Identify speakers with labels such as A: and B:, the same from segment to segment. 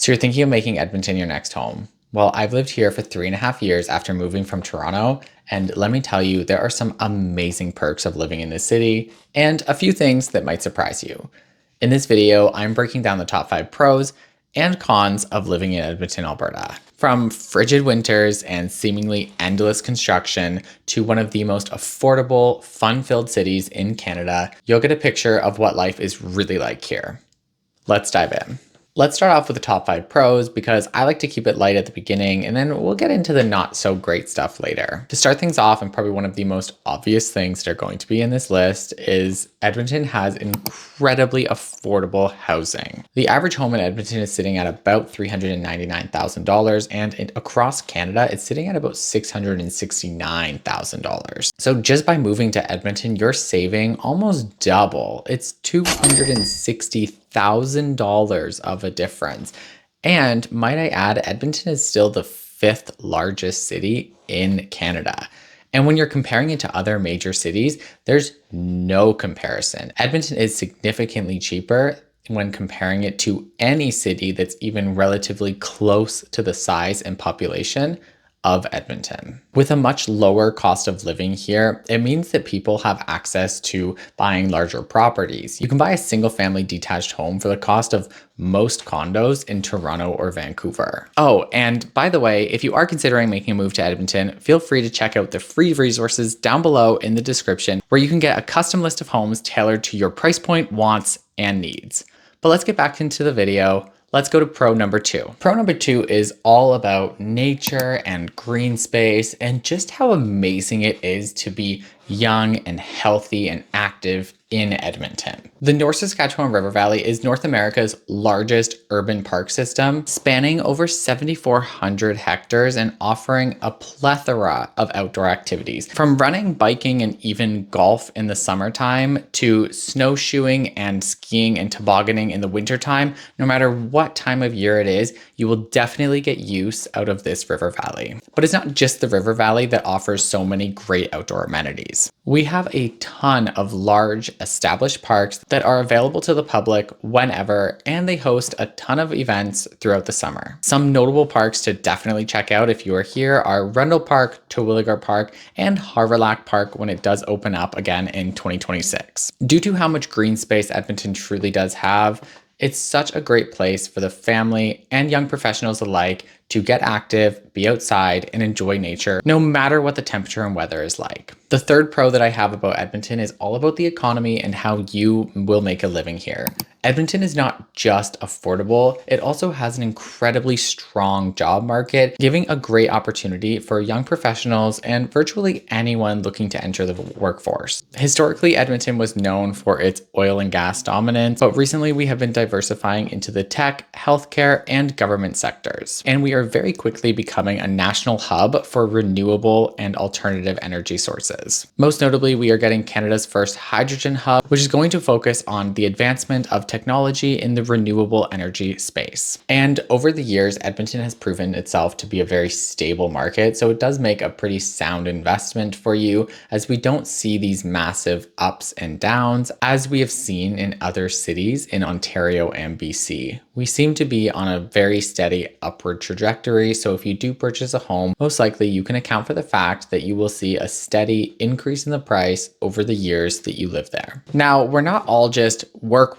A: So you're thinking of making Edmonton your next home. Well, I've lived here for 3.5 years after moving from Toronto, and let me tell you, there are some amazing perks of living in this city and a few things that might surprise you. In this video, I'm breaking down the top 5 pros and cons of living in Edmonton, Alberta. From frigid winters and seemingly endless construction to one of the most affordable, fun-filled cities in Canada, you'll get a picture of what life is really like here. Let's dive in. Let's start off with the top 5 pros because I like to keep it light at the beginning and then we'll get into the not so great stuff later. To start things off, and probably one of the most obvious things that are going to be in this list, is Edmonton has incredibly affordable housing. The average home in Edmonton is sitting at about $399,000 and across Canada it's sitting at about $669,000. So just by moving to Edmonton, you're saving almost double. It's $260,000 of a difference. And might I add, Edmonton is still the 5th largest city in Canada. And when you're comparing it to other major cities, there's no comparison. Edmonton is significantly cheaper when comparing it to any city that's even relatively close to the size and population of Edmonton. With a much lower cost of living here, it means that people have access to buying larger properties. You can buy a single family detached home for the cost of most condos in Toronto or Vancouver. Oh, and by the way, if you are considering making a move to Edmonton, feel free to check out the free resources down below in the description where you can get a custom list of homes tailored to your price point, wants, and needs. But let's get back into the video. Let's go to pro number 2. Pro number 2 is all about nature and green space and just how amazing it is to be young and healthy and active in Edmonton. The North Saskatchewan River Valley is North America's largest urban park system, spanning over 7,400 hectares and offering a plethora of outdoor activities. From running, biking, and even golf in the summertime to snowshoeing and skiing and tobogganing in the wintertime, no matter what time of year it is, you will definitely get use out of this river valley. But it's not just the river valley that offers so many great outdoor amenities. We have a ton of large established parks that are available to the public whenever, and they host a ton of events throughout the summer. Some notable parks to definitely check out if you are here are Rundle Park, Terwilliger Park, and Harverlack Park when it does open up again in 2026. Due to how much green space Edmonton truly does have, it's such a great place for the family and young professionals alike to get active, be outside, and enjoy nature, no matter what the temperature and weather is like. The third pro that I have about Edmonton is all about the economy and how you will make a living here. Edmonton is not just affordable, it also has an incredibly strong job market, giving a great opportunity for young professionals and virtually anyone looking to enter the workforce. Historically, Edmonton was known for its oil and gas dominance, but recently we have been diversifying into the tech, healthcare, and government sectors. And we are very quickly becoming a national hub for renewable and alternative energy sources. Most notably, we are getting Canada's first hydrogen hub, which is going to focus on the advancement of technology in the renewable energy space. And over the years, Edmonton has proven itself to be a very stable market, so it does make a pretty sound investment for you, as we don't see these massive ups and downs as we have seen in other cities in Ontario and BC. We seem to be on a very steady upward trajectory, so if you do purchase a home, most likely you can account for the fact that you will see a steady increase in the price over the years that you live there. Now, we're not all just work,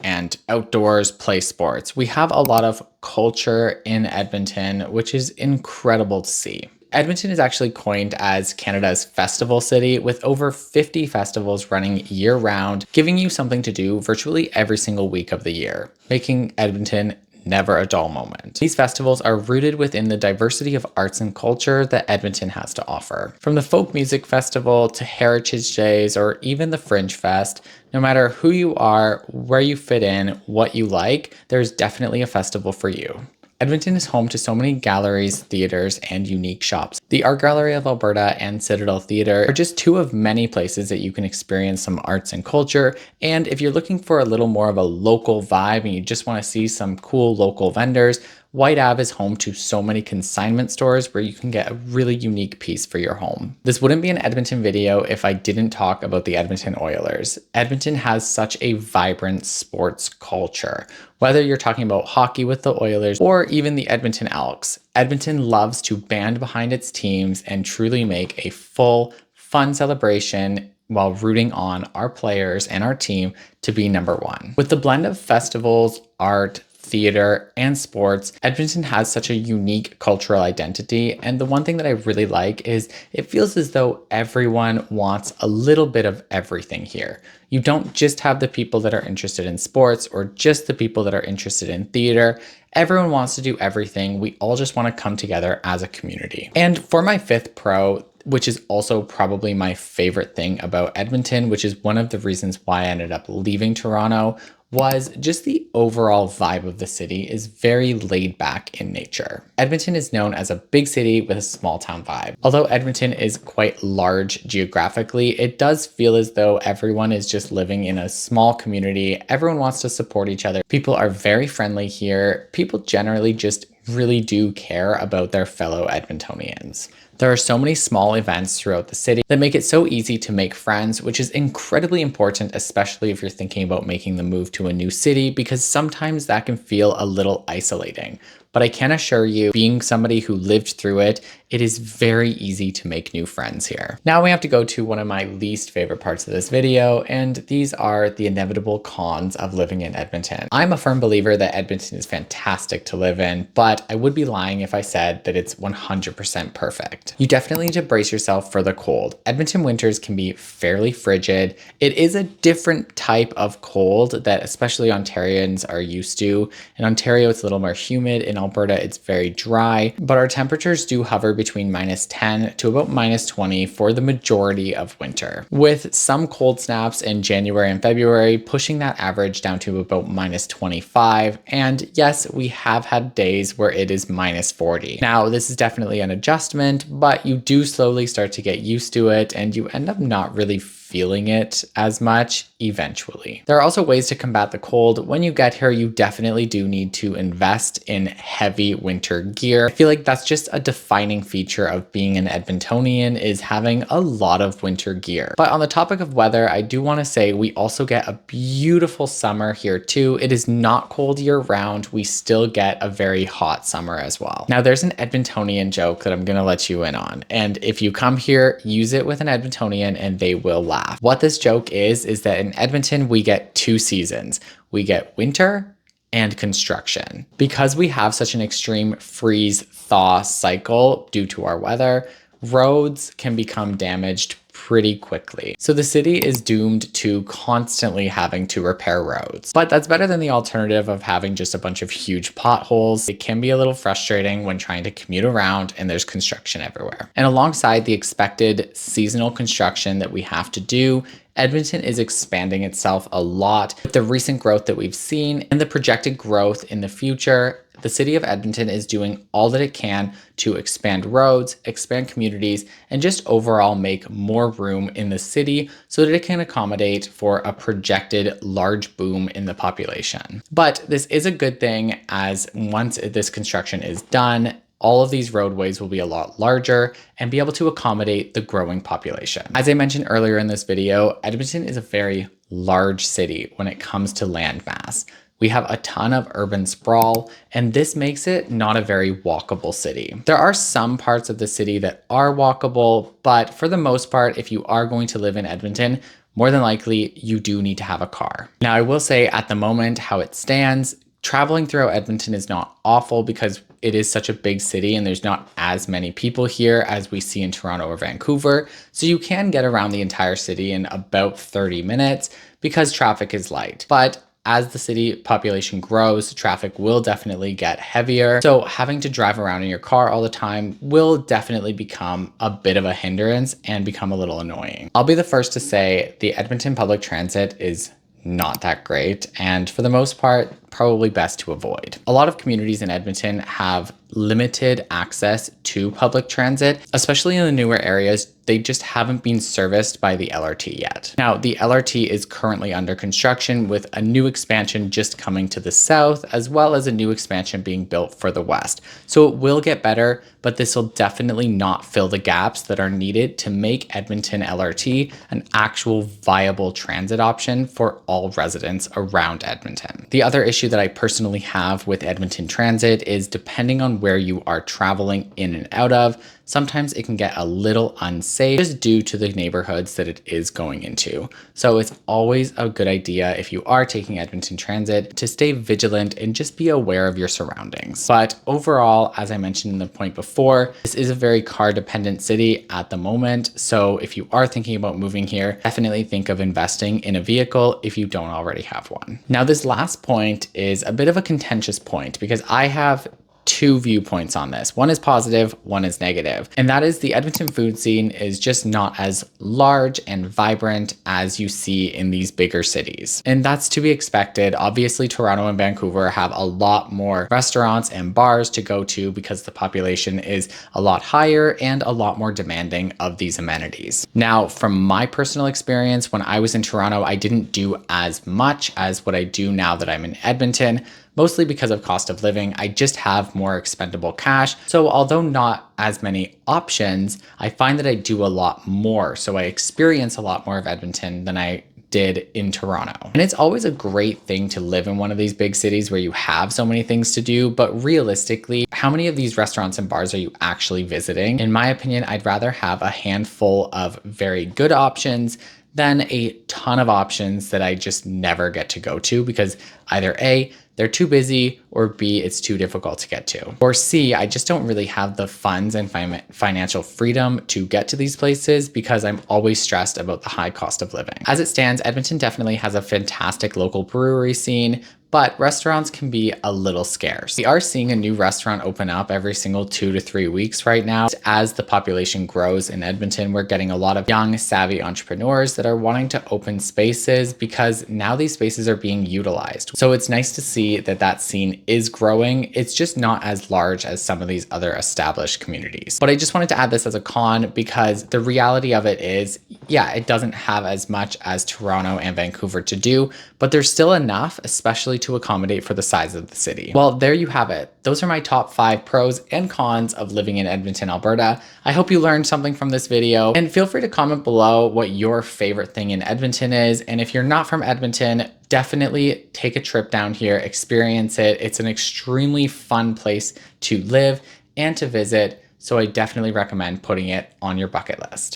A: and outdoors play sports. We have a lot of culture in Edmonton, which is incredible to see. Edmonton is actually coined as Canada's festival city, with over 50 festivals running year-round, giving you something to do virtually every single week of the year, making Edmonton never a dull moment. These festivals are rooted within the diversity of arts and culture that Edmonton has to offer. From the Folk Music Festival to Heritage Days or even the Fringe Fest, no matter who you are, where you fit in, what you like, there's definitely a festival for you. Edmonton is home to so many galleries, theaters, and unique shops. The Art Gallery of Alberta and Citadel Theatre are just two of many places that you can experience some arts and culture. And if you're looking for a little more of a local vibe and you just want to see some cool local vendors, White Ave is home to so many consignment stores where you can get a really unique piece for your home. This wouldn't be an Edmonton video if I didn't talk about the Edmonton Oilers. Edmonton has such a vibrant sports culture. Whether you're talking about hockey with the Oilers or even the Edmonton Elks, Edmonton loves to band behind its teams and truly make a full, fun celebration while rooting on our players and our team to be number one. With the blend of festivals, art, theater, and sports, Edmonton has such a unique cultural identity. And the one thing that I really like is it feels as though everyone wants a little bit of everything here. You don't just have the people that are interested in sports or just the people that are interested in theater. Everyone wants to do everything. We all just want to come together as a community. And for my fifth pro, which is also probably my favorite thing about Edmonton, which is one of the reasons why I ended up leaving Toronto, was just the overall vibe of the city is very laid back in nature. Edmonton is known as a big city with a small town vibe. Although Edmonton is quite large geographically, it does feel as though everyone is just living in a small community. Everyone wants to support each other. People are very friendly here. People generally just really do care about their fellow Edmontonians. There are so many small events throughout the city that make it so easy to make friends, which is incredibly important, especially if you're thinking about making the move to a new city, because sometimes that can feel a little isolating. But I can assure you, being somebody who lived through it, it is very easy to make new friends here. Now we have to go to one of my least favorite parts of this video, and these are the inevitable cons of living in Edmonton. I'm a firm believer that Edmonton is fantastic to live in, but I would be lying if I said that it's 100% perfect. You definitely need to brace yourself for the cold. Edmonton winters can be fairly frigid. It is a different type of cold that especially Ontarians are used to. In Ontario, it's a little more humid. In Alberta, it's very dry, but our temperatures do hover between -10 to about -20 for the majority of winter, with some cold snaps in January and February pushing that average down to about -25. And yes, we have had days where it is -40. Now, this is definitely an adjustment, but you do slowly start to get used to it and you end up not really feeling it as much eventually. There are also ways to combat the cold. When you get here, you definitely do need to invest in heavy winter gear. I feel like that's just a defining feature of being an Edmontonian, is having a lot of winter gear. But on the topic of weather, I do want to say we also get a beautiful summer here too. It is not cold year round. We still get a very hot summer as well. Now there's an Edmontonian joke that I'm going to let you in on. And if you come here, use it with an Edmontonian and they will laugh. What this joke is that in Edmonton, we get two seasons. We get winter and construction. Because we have such an extreme freeze-thaw cycle due to our weather, roads can become damaged pretty quickly. So the city is doomed to constantly having to repair roads. But that's better than the alternative of having just a bunch of huge potholes. It can be a little frustrating when trying to commute around and there's construction everywhere. And alongside the expected seasonal construction that we have to do, Edmonton is expanding itself a lot. With the recent growth that we've seen and the projected growth in the future, the city of Edmonton is doing all that it can to expand roads, expand communities, and just overall make more room in the city so that it can accommodate for a projected large boom in the population. But this is a good thing, as once this construction is done, all of these roadways will be a lot larger and be able to accommodate the growing population. As I mentioned earlier in this video, Edmonton is a very large city when it comes to land mass. We have a ton of urban sprawl, and this makes it not a very walkable city. There are some parts of the city that are walkable, but for the most part, if you are going to live in Edmonton, more than likely you do need to have a car. Now, I will say at the moment, how it stands, traveling throughout Edmonton is not awful because it is such a big city and there's not as many people here as we see in Toronto or Vancouver. So you can get around the entire city in about 30 minutes because traffic is light. But as the city population grows, traffic will definitely get heavier. So having to drive around in your car all the time will definitely become a bit of a hindrance and become a little annoying. I'll be the first to say the Edmonton public transit is not that great, and for the most part, probably best to avoid. A lot of communities in Edmonton have limited access to public transit, especially in the newer areas. They just haven't been serviced by the LRT yet. Now, the LRT is currently under construction with a new expansion just coming to the south, as well as a new expansion being built for the west. So it will get better, but this will definitely not fill the gaps that are needed to make Edmonton LRT an actual viable transit option for all residents around Edmonton. The other issue issue that I personally have with Edmonton Transit is depending on where you are traveling in and out of, sometimes it can get a little unsafe just due to the neighborhoods that it is going into. So it's always a good idea if you are taking Edmonton Transit to stay vigilant and just be aware of your surroundings. But overall, as I mentioned in the point before, this is a very car dependent city at the moment. So if you are thinking about moving here, definitely think of investing in a vehicle if you don't already have one. Now, this last point is a bit of a contentious point because I have two viewpoints on this. One is positive, one is negative. And that is the Edmonton food scene is just not as large and vibrant as you see in these bigger cities. And that's to be expected. Obviously, Toronto and Vancouver have a lot more restaurants and bars to go to because the population is a lot higher and a lot more demanding of these amenities. Now, from my personal experience, when I was in Toronto, I didn't do as much as what I do now that I'm in Edmonton. Mostly because of cost of living, I just have more expendable cash. So although not as many options, I find that I do a lot more. So I experience a lot more of Edmonton than I did in Toronto. And it's always a great thing to live in one of these big cities where you have so many things to do, but realistically, how many of these restaurants and bars are you actually visiting? In my opinion, I'd rather have a handful of very good options than a ton of options that I just never get to go to because either A, they're too busy, or B, it's too difficult to get to. Or C, I just don't really have the funds and financial freedom to get to these places because I'm always stressed about the high cost of living. As it stands, Edmonton definitely has a fantastic local brewery scene, but restaurants can be a little scarce. We are seeing a new restaurant open up every single 2 to 3 weeks right now. As the population grows in Edmonton, we're getting a lot of young, savvy entrepreneurs that are wanting to open spaces because now these spaces are being utilized. So it's nice to see that that scene is growing. It's just not as large as some of these other established communities. But I just wanted to add this as a con because the reality of it is, yeah, it doesn't have as much as Toronto and Vancouver to do, but there's still enough, especially to accommodate for the size of the city. Well, there you have it. Those are my top 5 pros and cons of living in Edmonton, Alberta. I hope you learned something from this video, and feel free to comment below what your favorite thing in Edmonton is. And if you're not from Edmonton, definitely take a trip down here, experience it. It's an extremely fun place to live and to visit. So I definitely recommend putting it on your bucket list.